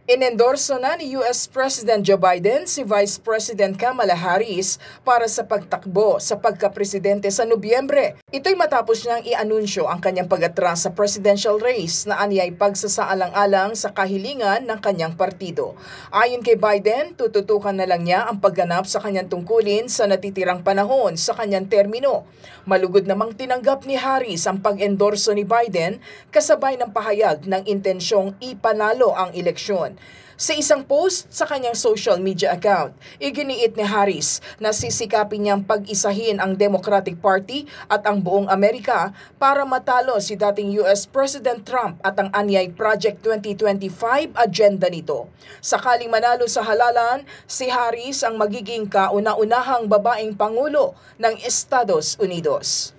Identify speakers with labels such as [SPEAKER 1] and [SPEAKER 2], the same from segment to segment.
[SPEAKER 1] Inendorso na ni US President Joe Biden si Vice President Kamala Harris para sa pagtakbo sa pagkapresidente sa Nobyembre. Ito'y matapos niyang i-anunsyo ang kanyang pag-atras sa presidential race na anyay pagsasaalang-alang sa kahilingan ng kanyang partido. Ayon kay Biden, tututukan na lang niya ang pagganap sa kanyang tungkulin sa natitirang panahon sa kanyang termino. Malugod namang tinanggap ni Harris ang pag-endorso ni Biden kasabay ng pahayag ng intensyong ipanalo ang eleksyon. Sa isang post sa kanyang social media account, iginiit ni Harris na sisikapin niyang pag-isahin ang Democratic Party at ang buong Amerika para matalo si dating US President Trump at ang anyay Project 2025 agenda nito. Sakaling manalo sa halalan, si Harris ang magiging kauna-unahang babaeng Pangulo ng Estados Unidos.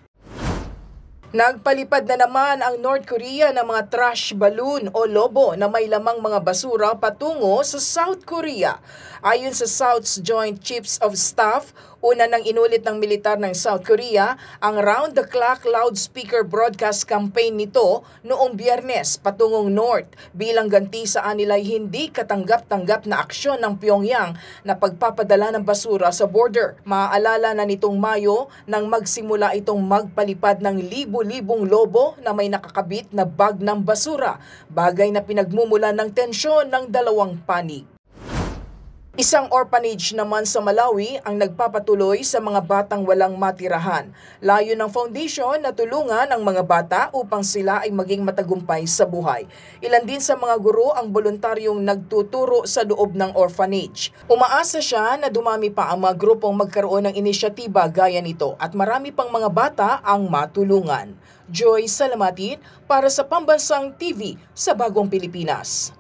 [SPEAKER 1] Nagpalipad na naman ang North Korea ng mga trash balloon o lobo na may lamang mga basura patungo sa South Korea. Ayon sa South's Joint Chiefs of Staff, una nang inulit ng militar ng South Korea ang round-the-clock loudspeaker broadcast campaign nito noong Biyernes patungong North bilang ganti sa anilay hindi katanggap-tanggap na aksyon ng Pyongyang na pagpapadala ng basura sa border. Maaalala na nitong Mayo nang magsimula itong magpalipad ng libu-libong lobo na may nakakabit na bag ng basura, bagay na pinagmumulan ng tensyon ng dalawang panig. Isang orphanage naman sa Malawi ang nagpapatuloy sa mga batang walang matirahan. Layo ng foundation na tulungan ang mga bata upang sila ay maging matagumpay sa buhay. Ilan din sa mga guro ang voluntaryong nagtuturo sa loob ng orphanage. Umaasa siya na dumami pa ang mga grupong magkaroon ng inisyatiba gaya nito at marami pang mga bata ang matulungan. Joy Salamatin para sa Pambansang TV sa Bagong Pilipinas.